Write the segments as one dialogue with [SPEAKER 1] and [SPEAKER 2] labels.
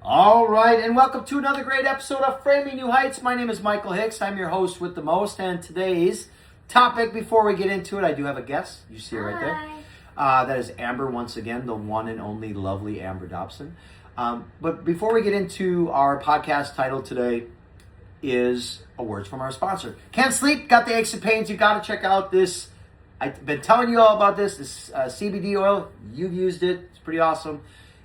[SPEAKER 1] All right, and welcome to another great episode of Framing New Heights. My name is Michael Hicks. I'm your host with the most, and today's topic, before we get into it, I do have a guest. You see her right there. That is Amber, once again, the one and only lovely Amber Dobson. But before we get into our podcast title today is a word from our sponsor. Can't sleep, got the aches and pains, you got to check out this. I've been telling you all about this CBD oil. You've used it. It's pretty awesome.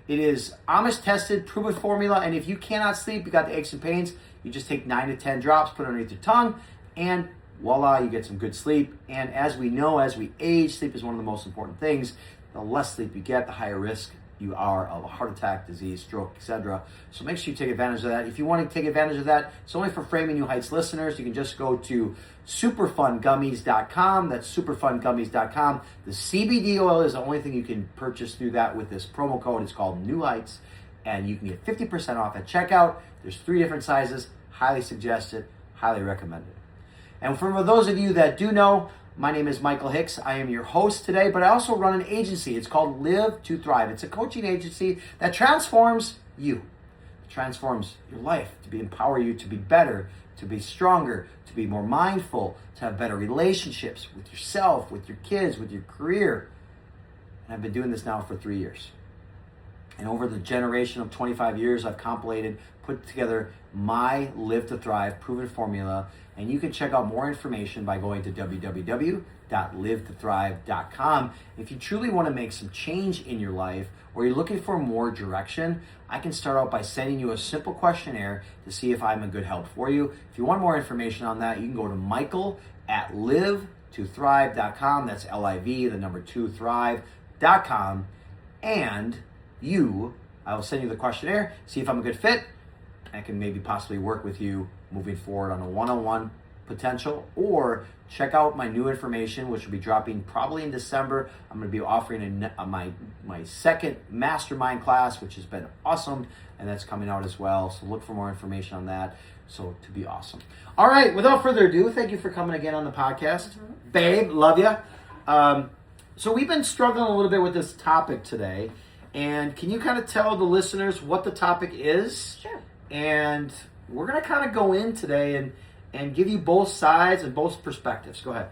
[SPEAKER 1] It is Amish tested, proven formula, and if you cannot sleep, you got the aches and pains, you just take 9 to 10 drops, put it underneath your tongue, and voila, you get some good sleep. And as we know, as we age, sleep is one of the most important things. The less sleep you get, the higher risk you are of a heart attack, disease, stroke, etc. So make sure you take advantage of that. If you want to take advantage of that, it's only for Framing New Heights listeners. You can just go to superfungummies.com. That's superfungummies.com. The CBD oil is the only thing you can purchase through that with this promo code. It's called New Heights, and you can get 50% off at checkout. There's 3 different sizes. Highly suggest it. Highly recommend it. And for those of you that do know, my name is Michael Hicks. I am your host today, but I also run an agency. It's called Live to Thrive. It's a coaching agency that transforms you. It transforms your life to empower you to be better, to be stronger, to be more mindful, to have better relationships with yourself, with your kids, with your career. And I've been doing this now for 3 years. And over the generation of 25 years, I've put together my Live to Thrive proven formula. And you can check out more information by going to www.livetothrive.com. If you truly want to make some change in your life, or you're looking for more direction, I can start out by sending you a simple questionnaire to see if I'm a good help for you. If you want more information on that, you can go to michael@livetothrive.com. That's LIV, the number 2, thrive.com. And I will send you the questionnaire, see if I'm a good fit. I can maybe possibly work with you moving forward on a one-on-one potential, or check out my new information, which will be dropping probably in December. I'm going to be offering my second mastermind class, which has been awesome, and that's coming out as well. So look for more information on that. So to be awesome. All right, without further ado, thank you for coming again on the podcast. Mm-hmm. Babe, love you. So we've been struggling a little bit with this topic today, and can you kind of tell the listeners what the topic is?
[SPEAKER 2] Sure.
[SPEAKER 1] And we're going to kind of go in today and give you both sides and both perspectives. Go ahead.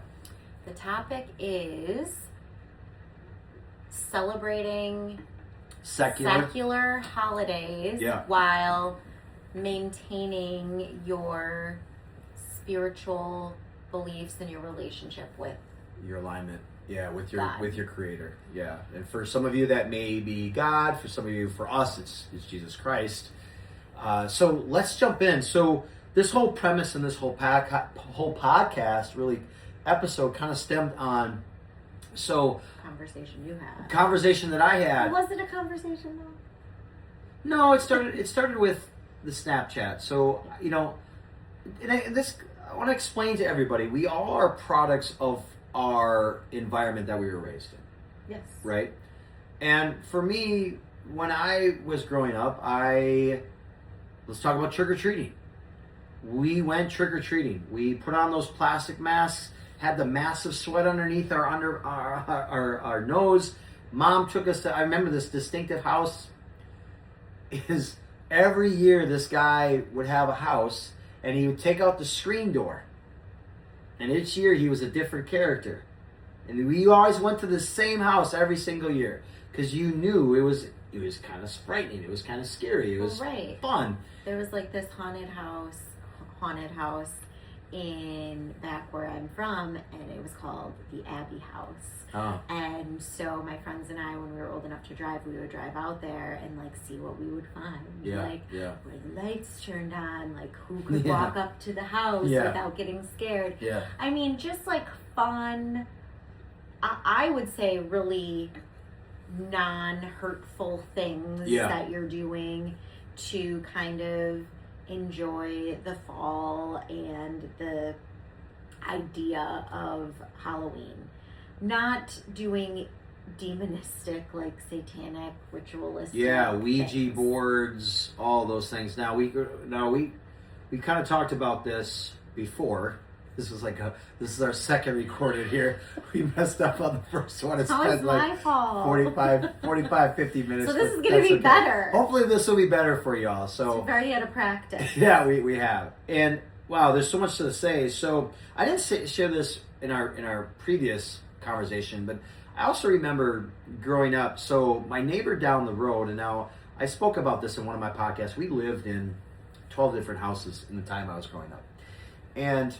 [SPEAKER 2] The topic is celebrating secular holidays while maintaining your spiritual beliefs and your relationship with
[SPEAKER 1] your alignment. Yeah, with your creator. Yeah. And for some of you that may be God, for some of you, for us, it's Jesus Christ. So let's jump in. So this whole premise and this whole podcast, really, episode kind of stemmed on. So conversation that I had.
[SPEAKER 2] Was it a conversation though?
[SPEAKER 1] No, it started with the Snapchat. So I want to explain to everybody. We all are products of our environment that we were raised in.
[SPEAKER 2] Yes.
[SPEAKER 1] Right. And for me, when I was growing up, let's talk about trick-or-treating. We went trick-or-treating. We put on those plastic masks, had the massive sweat underneath our nose. Mom took us I remember this distinctive house is every year this guy would have a house and he would take out the screen door. And each year he was a different character. And we always went to the same house every single year because you knew it was kind of frightening. It was kind of scary. It was fun.
[SPEAKER 2] There was like this haunted house in back where I'm from, and it was called the Abbey House.
[SPEAKER 1] Oh.
[SPEAKER 2] And so my friends and I, when we were old enough to drive, we would drive out there and like see what we would find. Where the lights turned on, like who could walk up to the house without getting scared.
[SPEAKER 1] Yeah.
[SPEAKER 2] I mean, just like fun, I would say really non-hurtful things that you're doing to kind of enjoy the fall and the idea of Halloween. Not doing demonistic, like satanic, ritualistic
[SPEAKER 1] Ouija
[SPEAKER 2] things.
[SPEAKER 1] boards, all those things. Now we kind of talked about this before, This is our second recorded here. We messed up on the first one. It's
[SPEAKER 2] been like my fault.
[SPEAKER 1] 50 minutes.
[SPEAKER 2] So this is going to be better.
[SPEAKER 1] Hopefully this will be better for y'all. So
[SPEAKER 2] we've already had a practice.
[SPEAKER 1] Yeah, we have. And wow, there's so much to say. So I didn't share this in our previous conversation, but I also remember growing up. So my neighbor down the road, and now I spoke about this in one of my podcasts. We lived in 12 different houses in the time I was growing up. And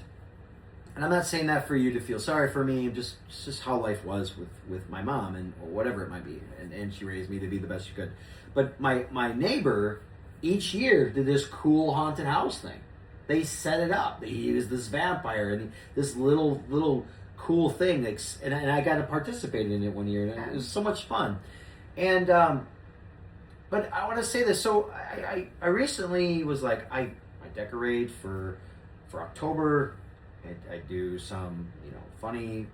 [SPEAKER 1] I'm not saying that for you to feel sorry for me, it's just how life was with my mom and whatever it might be. And she raised me to be the best she could. But my neighbor each year did this cool haunted house thing. They set it up. He was this vampire and this little cool thing. And I got to participate in it one year. And it was so much fun. And but I want to say this. So I recently was like, I decorate for October. I do some, funny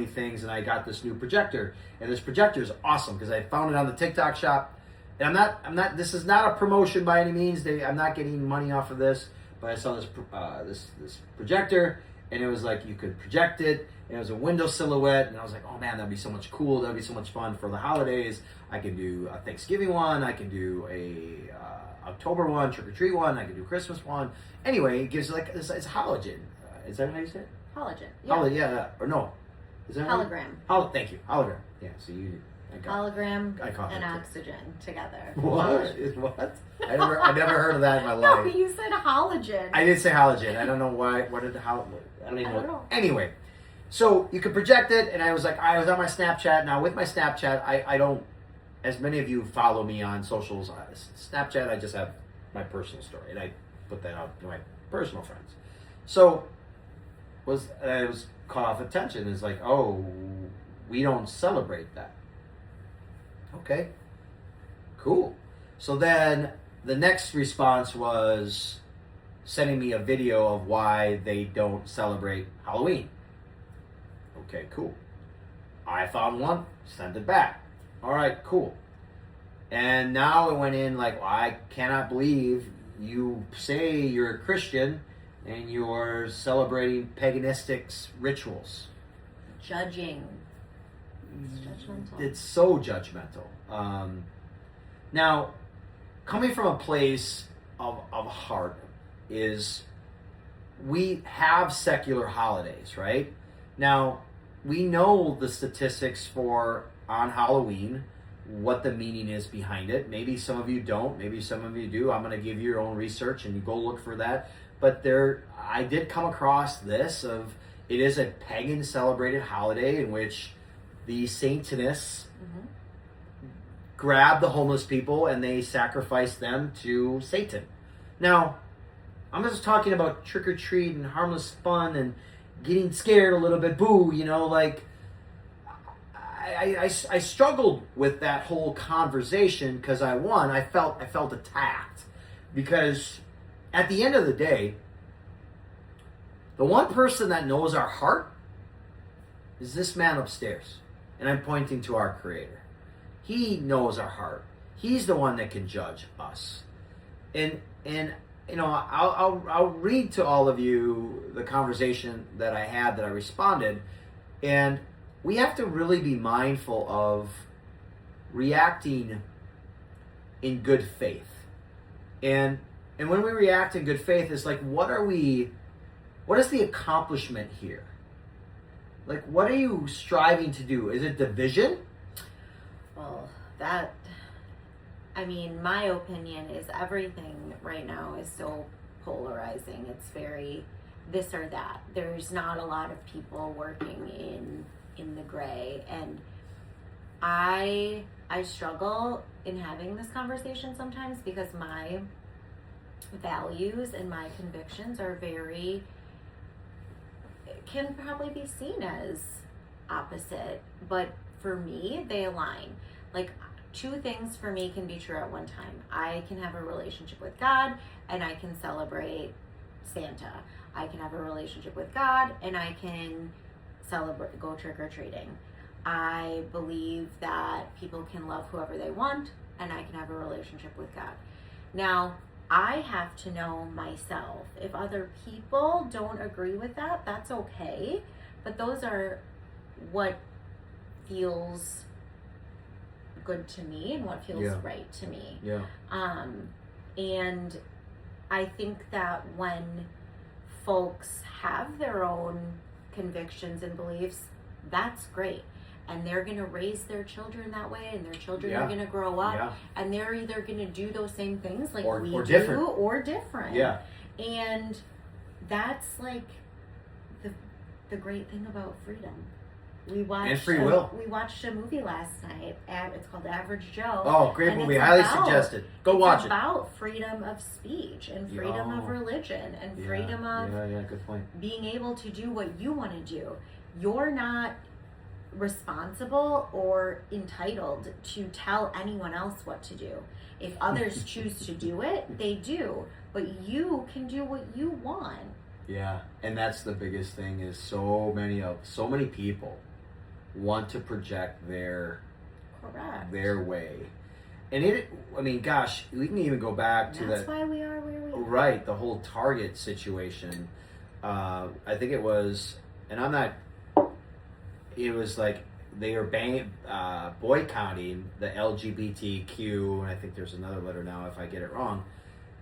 [SPEAKER 1] things, and I got this new projector, and this projector is awesome because I found it on the TikTok shop. And I'm not. This is not a promotion by any means. I'm not getting money off of this, but I saw this projector, and it was like you could project it, and it was a window silhouette, and I was like, oh man, that'd be so much cool. That'd be so much fun for the holidays. I can do a Thanksgiving one. I can do a October one, trick or treat one. I can do Christmas one. Anyway, it gives like it's halogen. Is that how you say it?
[SPEAKER 2] Halogen.
[SPEAKER 1] Yeah. Yeah. Or no? Is that
[SPEAKER 2] hologram?
[SPEAKER 1] Thank you. Hologram. Yeah. So you.
[SPEAKER 2] Hologram and oxygen together.
[SPEAKER 1] What? I never heard of that in my life.
[SPEAKER 2] No, you said halogen.
[SPEAKER 1] I did say halogen. I don't know why. What did the halogen? I don't even know. Anyway, so you could project it, and I was on my Snapchat. Now with my Snapchat, I don't. As many of you follow me on socials, Snapchat, I just have my personal story, and I put that out to my personal friends. So I was caught off attention. It's like, oh, we don't celebrate that. Okay, cool. So then the next response was sending me a video of why they don't celebrate Halloween. Okay, cool. I found one, sent it back. All right, cool. And now it went in like, well, I cannot believe you say you're a Christian and you're celebrating paganistic rituals.
[SPEAKER 2] Judging. It's judgmental.
[SPEAKER 1] It's so judgmental. Now, coming from a place of heart is we have secular holidays, right? Now, we know the statistics for on Halloween, what the meaning is behind it. Maybe some of you don't. Maybe some of you do. I'm going to give you your own research and you go look for that. But I did come across this it is a pagan celebrated holiday in which the Satanists grab the homeless people and they sacrifice them to Satan. Now, I'm just talking about trick or treat and harmless fun and getting scared a little bit. Boo, I struggled with that whole conversation because I felt attacked because at the end of the day, the one person that knows our heart is this man upstairs. And I'm pointing to our Creator. He knows our heart. He's the one that can judge us. And I'll read to all of you the conversation that I had that I responded. And we have to really be mindful of reacting in good faith. And when we react in good faith, it's like, what is the accomplishment here? Like, what are you striving to do? Is it division?
[SPEAKER 2] Well, my opinion is everything right now is so polarizing. It's very this or that. There's not a lot of people working in the gray. And I struggle in having this conversation sometimes because my values and my convictions are can probably be seen as opposite, but for me, they align. Like, two things for me can be true at one time. I can have a relationship with God and I can celebrate Santa. I can have a relationship with God and I can go trick-or-treating. I believe that people can love whoever they want and I can have a relationship with God. Now, I have to know myself. If other people don't agree with that, that's okay. But those are what feels good to me and what feels right to me.
[SPEAKER 1] Yeah.
[SPEAKER 2] And I think that when folks have their own convictions and beliefs, that's great. And they're going to raise their children that way, and their children are going to grow up, and they're either going to do those same things like we do, different. Or different.
[SPEAKER 1] Yeah.
[SPEAKER 2] And that's like the great thing about freedom. We watched We watched a movie last night. It's called Average Joe.
[SPEAKER 1] Oh, great movie! Highly suggested. Go watch it.
[SPEAKER 2] It's about freedom of speech and freedom of religion and freedom of
[SPEAKER 1] good point.
[SPEAKER 2] Being able to do what you want to do. You're not responsible or entitled to tell anyone else what to do. If others choose to do it, they do. But you can do what you want.
[SPEAKER 1] Yeah, and that's the biggest thing is so many people want to project their way. And gosh, we can even go back to
[SPEAKER 2] that's why we are where we are.
[SPEAKER 1] Right, the whole Target situation. I think it was, and I'm not, it was like they were boycotting the LGBTQ, and I think there's another letter now if I get it wrong,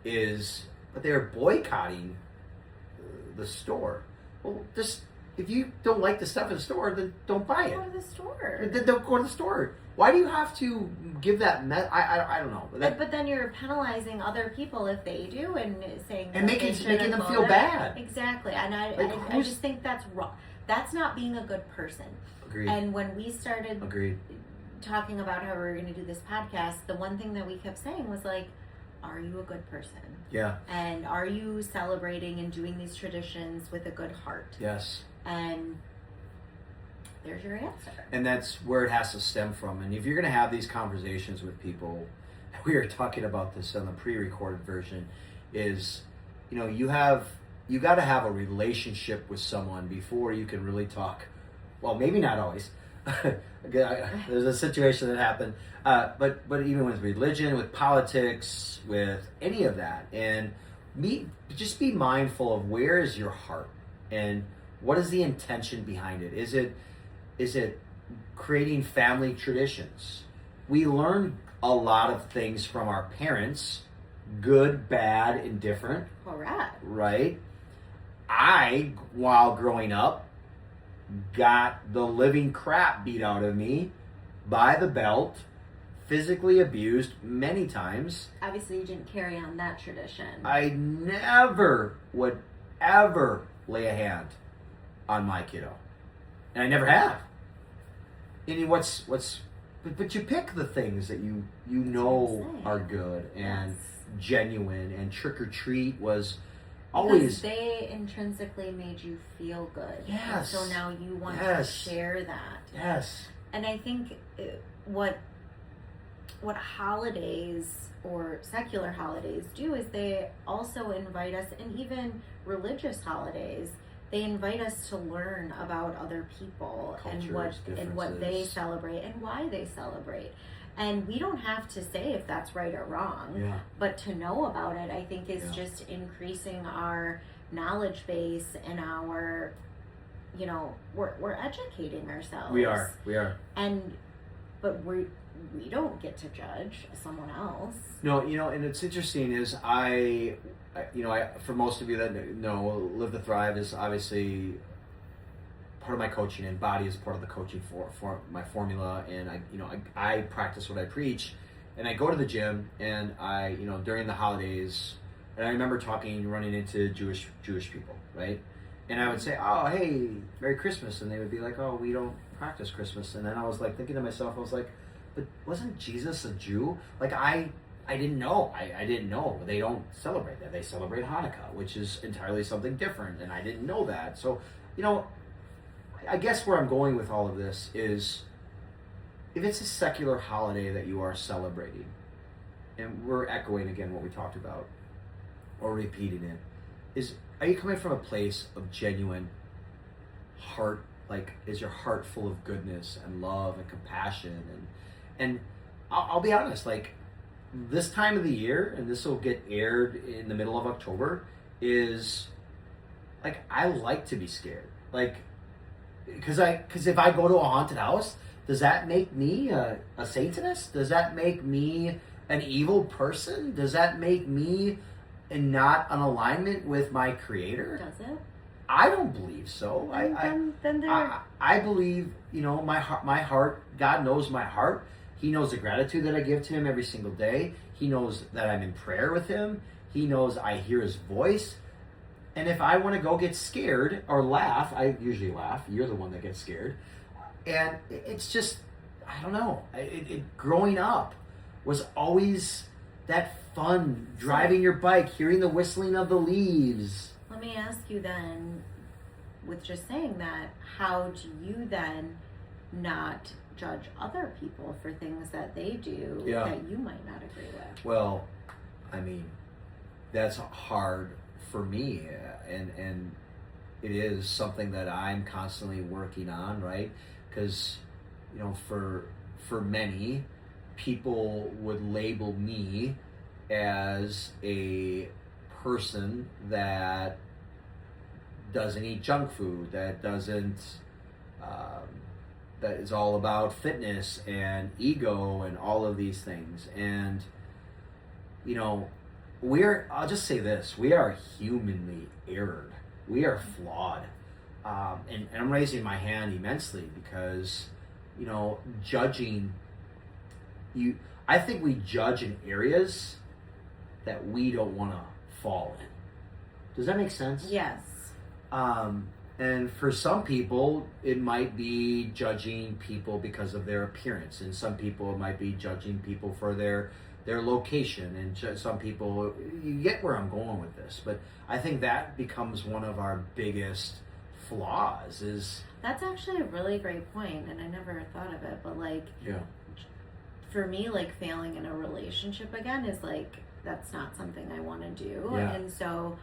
[SPEAKER 1] but they were boycotting the store. Well, just if you don't like the stuff in the store, then don't buy it.
[SPEAKER 2] Go to the store.
[SPEAKER 1] Then don't go to the store. Why do you have to give that? I don't know.
[SPEAKER 2] But then you're penalizing other people if they do, and saying
[SPEAKER 1] and making them feel bad.
[SPEAKER 2] Exactly, and I just think that's wrong. That's not being a good person.
[SPEAKER 1] Agreed.
[SPEAKER 2] And when we started talking about how we were going to do this podcast, the one thing that we kept saying was like, are you a good person?
[SPEAKER 1] Yeah.
[SPEAKER 2] And are you celebrating and doing these traditions with a good heart?
[SPEAKER 1] Yes.
[SPEAKER 2] And there's your answer. And
[SPEAKER 1] that's where it has to stem from. And if you're going to have these conversations with people, we were talking about this on the pre-recorded version, is, you got to have a relationship with someone before you can really talk. Well, maybe not always. There's a situation that happened, but even with religion, with politics, with any of that, and just be mindful of where is your heart and what is the intention behind it. Is it creating family traditions? We learn a lot of things from our parents, good, bad, indifferent.
[SPEAKER 2] Correct.
[SPEAKER 1] Right? I, while growing up, got the living crap beat out of me by the belt, physically abused many times.
[SPEAKER 2] Obviously, you didn't carry on that tradition.
[SPEAKER 1] I never would ever lay a hand on my kiddo, and I never have. And but you pick the things that you know are good and genuine, and trick or treat was always,
[SPEAKER 2] because they intrinsically made you feel good.
[SPEAKER 1] Yes.
[SPEAKER 2] And so now you want to share that.
[SPEAKER 1] Yes.
[SPEAKER 2] And I think what holidays or secular holidays do is they also invite us, and even religious holidays, they invite us to learn about other people
[SPEAKER 1] cultures,
[SPEAKER 2] and what they celebrate and why they celebrate. And we don't have to say if that's right or wrong, but to know about it, I think, is just increasing our knowledge base and our, we're educating ourselves.
[SPEAKER 1] We are.
[SPEAKER 2] But we don't get to judge someone else.
[SPEAKER 1] No, and it's interesting is I for most of you that know, Live to Thrive is obviously part of my coaching, and body is part of the coaching for my formula. And I practice what I preach, and I go to the gym, and I during the holidays, and I remember running into Jewish people, right? And I would say, oh, hey, Merry Christmas, and they would be like, oh, we don't practice Christmas. And then I was like thinking to myself, I was like, but wasn't Jesus a Jew? Like I didn't know. I didn't know. They don't celebrate that. They celebrate Hanukkah, which is entirely something different, and I didn't know that. So, I guess where I'm going with all of this is, if it's a secular holiday that you are celebrating, and we're echoing again what we talked about, or repeating it, are you coming from a place of genuine heart? Like, is your heart full of goodness and love and compassion? And I'll be honest, like, this time of the year, and this will get aired in the middle of October, is like I like to be scared. Like, because if I go to a haunted house, does that make me a Satanist? Does that make me an evil person? Does that make me not in alignment with my Creator?
[SPEAKER 2] Does it?
[SPEAKER 1] I don't believe so. I believe, my heart, God knows my heart. He knows the gratitude that I give to Him every single day. He knows that I'm in prayer with Him. He knows I hear His voice. And if I want to go get scared or laugh, I usually laugh. You're the one that gets scared. And it's just, I don't know. Growing up was always that fun, driving your bike, hearing the whistling of the leaves.
[SPEAKER 2] Let me ask you then, with just saying that, how do you then not judge other people for things that they do that you might not agree with?
[SPEAKER 1] Well, I mean, that's hard for me, and it is something that I'm constantly working on, right? Because, for many, people would label me as a person that doesn't eat junk food, that doesn't, that is all about fitness and ego and all of these things. And, I'll just say this, we are humanly erred. We are flawed. And I'm raising my hand immensely because, judging you, I think we judge in areas that we don't want to fall in. Does that make sense?
[SPEAKER 2] Yes.
[SPEAKER 1] And for some people, it might be judging people because of their appearance, and some people it might be judging people for their location, and some people, you get where I'm going with this, but I think that becomes one of our biggest flaws.
[SPEAKER 2] That's actually a really great point, and I never thought of it, but for me, failing in a relationship again is that's not something I want to do. And so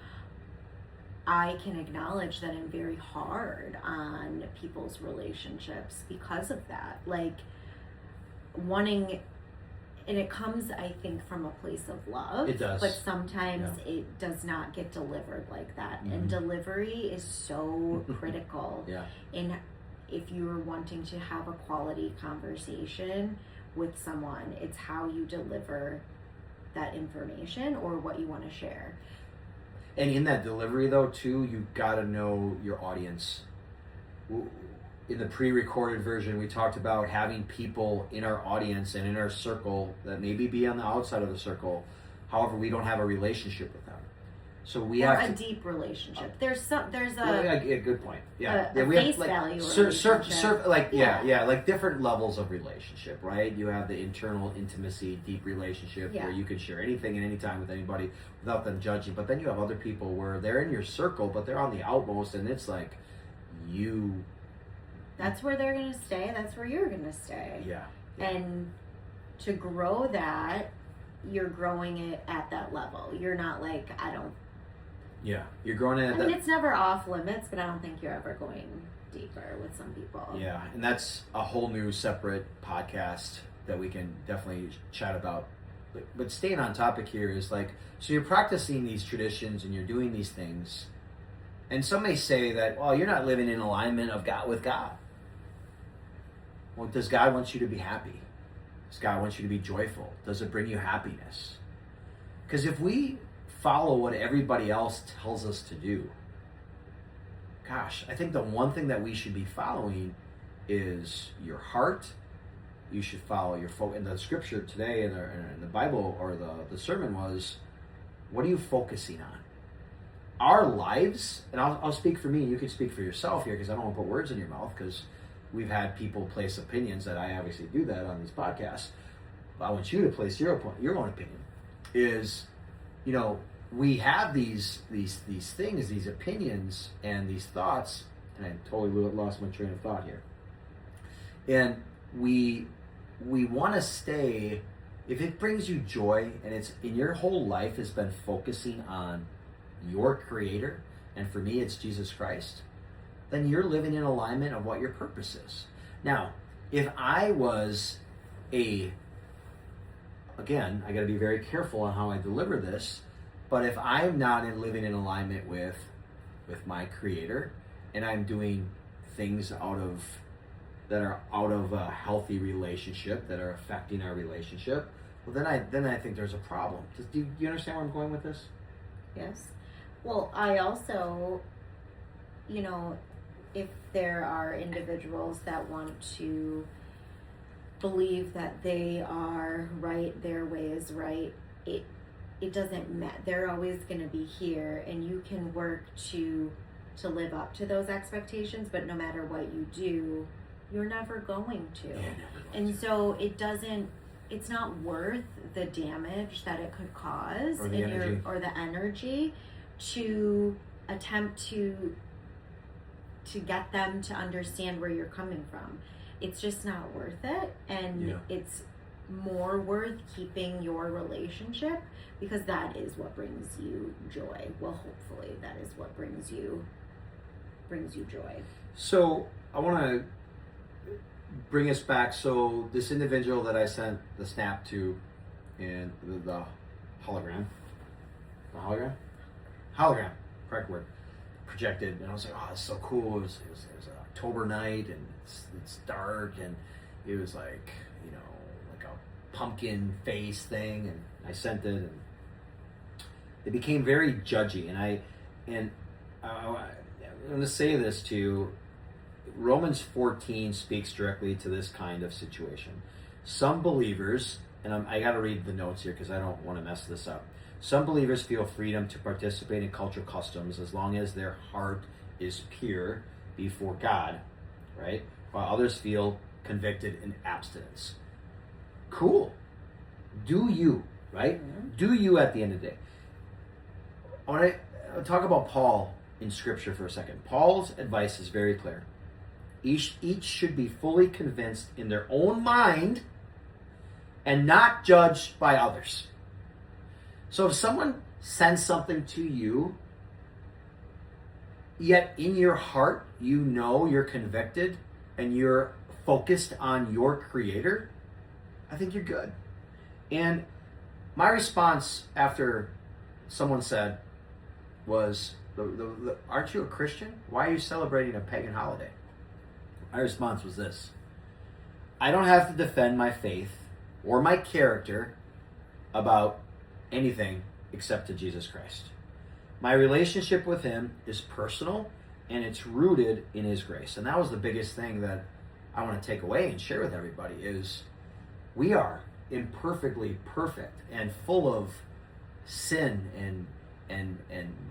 [SPEAKER 2] I can acknowledge that I'm very hard on people's relationships because of that. Wanting, and it comes, I think, from a place of love.
[SPEAKER 1] It does.
[SPEAKER 2] But sometimes it does not get delivered like that. Mm-hmm. And delivery is so critical. If you're wanting to have a quality conversation with someone, it's how you deliver that information or what you want to share.
[SPEAKER 1] And in that delivery, though, too, you got to know your audience. In the pre-recorded version, we talked about having people in our audience and in our circle that maybe be on the outside of the circle. However, we don't have a relationship with them. So we have
[SPEAKER 2] a deep relationship. There's a
[SPEAKER 1] good point. Yeah,
[SPEAKER 2] we
[SPEAKER 1] face
[SPEAKER 2] have
[SPEAKER 1] like different levels of relationship, right? You have the internal intimacy, deep relationship where you can share anything and anytime with anybody without them judging. But then you have other people where they're in your circle, but they're on the outmost, and it's like you.
[SPEAKER 2] That's where they're gonna stay. That's where you're gonna stay.
[SPEAKER 1] Yeah.
[SPEAKER 2] And to grow that, you're growing it at that level. You're not
[SPEAKER 1] Yeah, you're growing at
[SPEAKER 2] I mean, it's never off limits, but I don't think you're ever going deeper with some people.
[SPEAKER 1] Yeah, and that's a whole new separate podcast that we can definitely chat about. But staying on topic here is so you're practicing these traditions and you're doing these things, and some may say that, well, you're not living in alignment with God. Well, does God want you to be happy? Does God want you to be joyful? Does it bring you happiness? Because if we follow what everybody else tells us to do, gosh, I think the one thing that we should be following is your heart. You should follow your focus. In the scripture today, in the Bible, or the sermon was, what are you focusing on? Our lives, and I'll speak for me, and you can speak for yourself here, because I don't want to put words in your mouth, because we've had people place opinions that I obviously do that on these podcasts. But I want you to place your own opinion. Is, we have these things, these opinions, and these thoughts, and I totally lost my train of thought here. And we want to stay, if it brings you joy, and it's in your whole life has been focusing on your Creator, and for me it's Jesus Christ, then you're living in alignment of what your purpose is. Now, if I was a again, I got to be very careful on how I deliver this. But if I'm not living in alignment with my Creator, and I'm doing things that are out of a healthy relationship, that are affecting our relationship, well, then I think there's a problem. Do you understand where I'm going with this?
[SPEAKER 2] Yes. Well, I also, if there are individuals that want to believe that they are right, their way is right, it doesn't matter. They're always going to be here, and you can work to live up to those expectations, but no matter what you do, you're never going to.
[SPEAKER 1] Yeah, never going
[SPEAKER 2] and
[SPEAKER 1] to.
[SPEAKER 2] So it's not worth the damage that it could cause
[SPEAKER 1] or the
[SPEAKER 2] energy to attempt to get them to understand where you're coming from. It's just not worth it, and it's more worth keeping your relationship, because that is what brings you joy. Well, hopefully that is what brings you joy.
[SPEAKER 1] So I want to bring us back. So this individual that I sent the snap to, and the hologram, correct word, projected, and I was like, oh, it's so cool. It was an October night, and it's dark, and it was like, like a pumpkin face thing, and I sent it, and it became very judgy, and I'm going to say this to you. Romans 14 speaks directly to this kind of situation. Some believers, and I got to read the notes here because I don't want to mess this up. Some believers feel freedom to participate in cultural customs as long as their heart is pure before God, right? While others feel convicted in abstinence. Cool. Do you, right? Mm-hmm. Do you at the end of the day. I want to talk about Paul in Scripture for a second. Paul's advice is very clear. Each should be fully convinced in their own mind and not judged by others. So if someone sends something to you, yet in your heart you're convicted and you're focused on your Creator, I think you're good. And my response after someone said was, aren't you a Christian? Why are you celebrating a pagan holiday? My response was this: I don't have to defend my faith or my character about anything except to Jesus Christ. My relationship with Him is personal, and it's rooted in His grace. And that was the biggest thing that I want to take away and share with everybody is we are imperfectly perfect and full of sin, and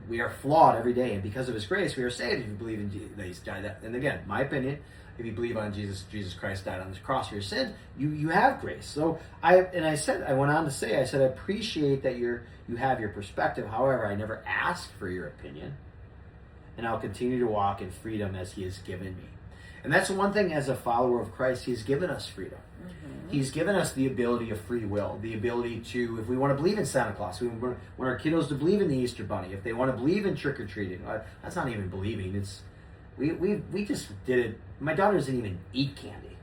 [SPEAKER 1] we are flawed every day. And because of His grace, we are saved if you believe in Jesus, that He's died. And again, my opinion, if you believe on Jesus Christ died on the cross for your sin, you have grace. So I went on to say, I appreciate that you have your perspective. However, I never asked for your opinion, and I'll continue to walk in freedom as He has given me. And that's one thing as a follower of Christ, He's given us freedom. Mm-hmm. He's given us the ability of free will, the ability to, if we want to believe in Santa Claus, we want our kiddos to believe in the Easter Bunny, if they want to believe in trick-or-treating. That's not even believing. It's we just did it. My daughter doesn't even eat candy.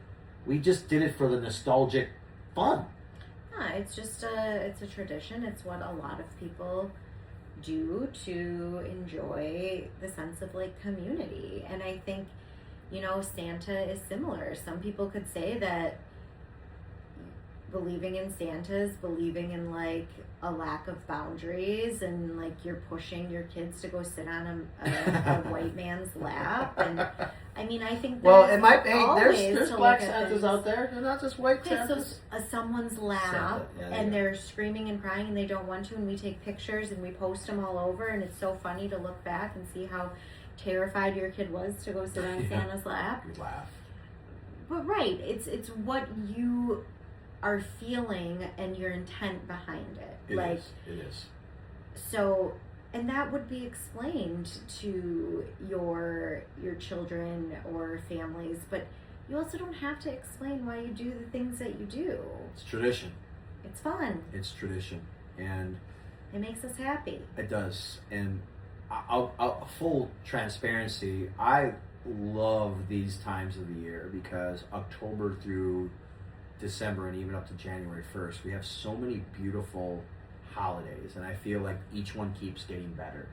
[SPEAKER 1] We just did it for the nostalgic fun.
[SPEAKER 2] Yeah, it's just it's a tradition. It's what a lot of people do to enjoy the sense of like community. And I think, Santa is similar. Some people could say that believing in Santa is believing in like a lack of boundaries, and like you're pushing your kids to go sit on a white man's lap. And I mean, I think
[SPEAKER 1] there's black Santas out there. They're not just white Santas.
[SPEAKER 2] So someone's lap, and they're screaming and crying, and they don't want to, and we take pictures and we post them all over, and it's so funny to look back and see how terrified your kid was to go sit on Santa's lap.
[SPEAKER 1] You laugh.
[SPEAKER 2] But right, it's what you are feeling and your intent behind it.
[SPEAKER 1] It is.
[SPEAKER 2] So, and that would be explained to your children or families, but you also don't have to explain why you do the things that you do.
[SPEAKER 1] It's tradition.
[SPEAKER 2] It's fun.
[SPEAKER 1] It's tradition, and
[SPEAKER 2] it makes us happy.
[SPEAKER 1] It does. And I'll full transparency, I love these times of the year because October through December and even up to January 1st, we have so many beautiful holidays, and I feel like each one keeps getting better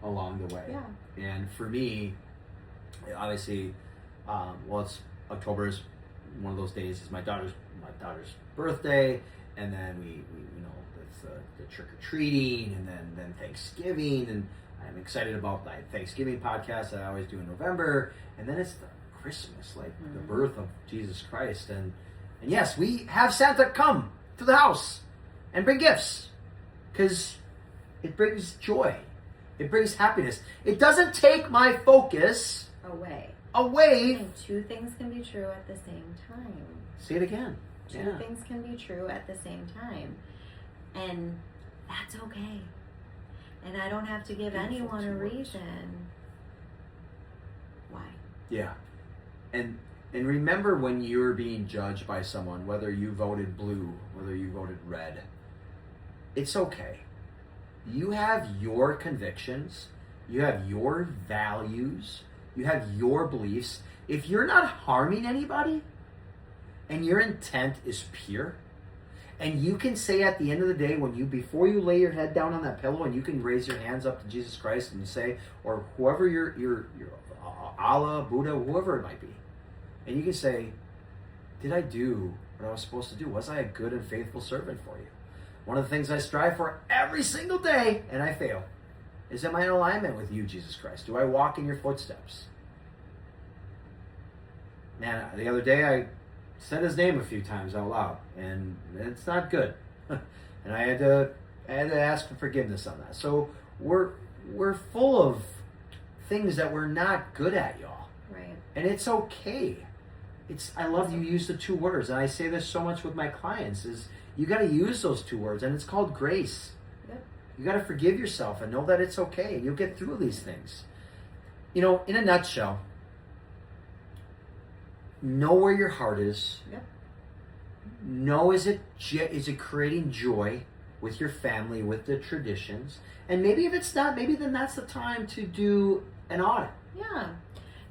[SPEAKER 1] along the way.
[SPEAKER 2] Yeah.
[SPEAKER 1] And for me, obviously, it's October is one of those days. Is my daughter's birthday, and then we it's the trick or treating, and then Thanksgiving, and I'm excited about the Thanksgiving podcast that I always do in November, and then it's the Christmas, like the birth of Jesus Christ, and yes, we have Santa come to the house and bring gifts, because it brings joy, it brings happiness. It doesn't take my focus away.
[SPEAKER 2] And two things can be true at the same time.
[SPEAKER 1] Say it again.
[SPEAKER 2] Two things can be true at the same time, and that's okay. And I don't have to give anyone a reason why.
[SPEAKER 1] Yeah. And remember, when you're being judged by someone, whether you voted blue, whether you voted red, it's okay. You have your convictions, you have your values, you have your beliefs. If you're not harming anybody and your intent is pure, and you can say at the end of the day, before you lay your head down on that pillow, and you can raise your hands up to Jesus Christ and say, or whoever your Allah, Buddha, whoever it might be, and you can say, did I do what I was supposed to do? Was I a good and faithful servant for you? One of the things I strive for every single day, and I fail, is, am I in alignment with you, Jesus Christ? Do I walk in your footsteps? Man, the other day I said his name a few times out loud, and it's not good. And I had to ask for forgiveness on that. So we're full of things that we're not good at, y'all.
[SPEAKER 2] Right.
[SPEAKER 1] And it's okay. I love you use the two words, and I say this so much with my clients, is you got to use those two words, and it's called grace.
[SPEAKER 2] Yep.
[SPEAKER 1] You got to forgive yourself and know that it's okay, and you'll get through these things. In a nutshell, know where your heart is.
[SPEAKER 2] Yep.
[SPEAKER 1] Know, is it creating joy with your family, with the traditions? And maybe if it's not, maybe then that's the time to do an audit.
[SPEAKER 2] Yeah.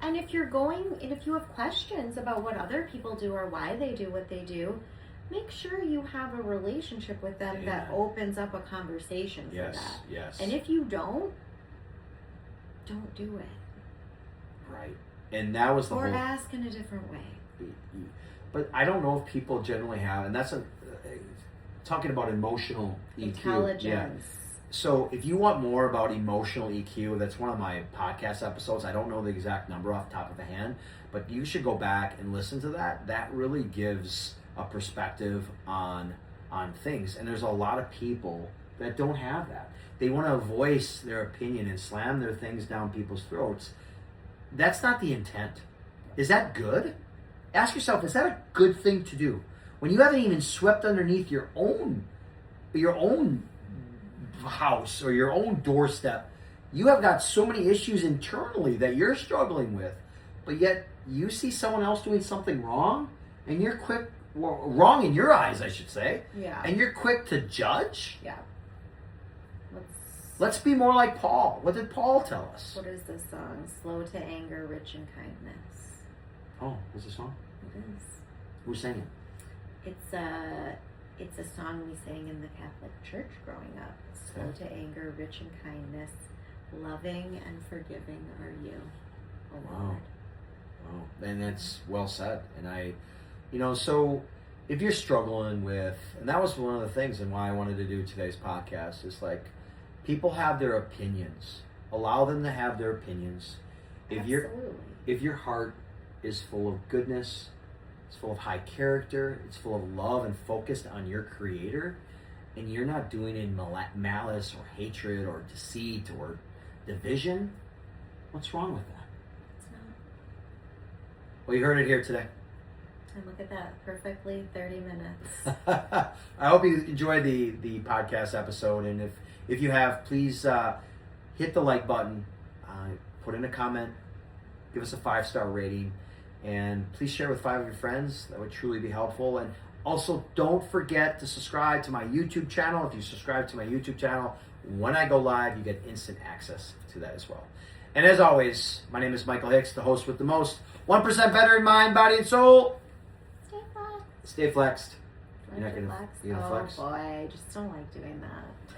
[SPEAKER 2] And if you have questions about what other people do or why they do what they do, make sure you have a relationship with them that opens up a conversation for that.
[SPEAKER 1] Yes.
[SPEAKER 2] And if you don't do it.
[SPEAKER 1] Right. And that was the
[SPEAKER 2] Or ask in a different way.
[SPEAKER 1] But I don't know if people generally have, and that's talking about emotional EQ.
[SPEAKER 2] Intelligence.
[SPEAKER 1] Yeah. So if you want more about emotional EQ, that's one of my podcast episodes. I don't know the exact number off the top of the hand, but you should go back and listen to that. That really gives a perspective on things. And there's a lot of people that don't have that. They want to voice their opinion and slam their things down people's throats. That's not the intent. Is that good? Ask yourself, is that a good thing to do? When you haven't even swept underneath your own house or your own doorstep, you have got so many issues internally that you're struggling with, but yet you see someone else doing something wrong, and you're quick, wrong in your eyes, I should say, and you're quick to judge.
[SPEAKER 2] Yeah.
[SPEAKER 1] Let's be more like Paul. What did Paul tell us?
[SPEAKER 2] What is this song? Slow to anger, rich in kindness.
[SPEAKER 1] Oh, what's the song?
[SPEAKER 2] It is.
[SPEAKER 1] Who sang it?
[SPEAKER 2] It's a song we sang in the Catholic Church growing up. Slow to anger, rich in kindness, loving and forgiving are you, O Lord.
[SPEAKER 1] Wow. And that's well said. And so if you're struggling with, and that was one of the things and why I wanted to do today's podcast, is like, people have their opinions. Allow them to have their opinions. If your heart is full of goodness, it's full of high character, it's full of love and focused on your Creator, and you're not doing it in malice or hatred or deceit or division, what's wrong with that?
[SPEAKER 2] It's not.
[SPEAKER 1] Well, you heard it here today.
[SPEAKER 2] And look at that, perfectly 30 minutes.
[SPEAKER 1] I hope you enjoyed the podcast episode, and if you have, please hit the like button, put in a comment, give us a 5-star rating, and please share with 5 of your friends. That would truly be helpful. And also, don't forget to subscribe to my YouTube channel. If you subscribe to my YouTube channel, when I go live, you get instant access to that as well. And as always, my name is Michael Hicks, the host with the most. 1% better in mind, body, and soul.
[SPEAKER 2] Stay flat.
[SPEAKER 1] Stay flexed.
[SPEAKER 2] You're not gonna flex. Oh
[SPEAKER 1] flex?
[SPEAKER 2] boy, I just don't like doing that.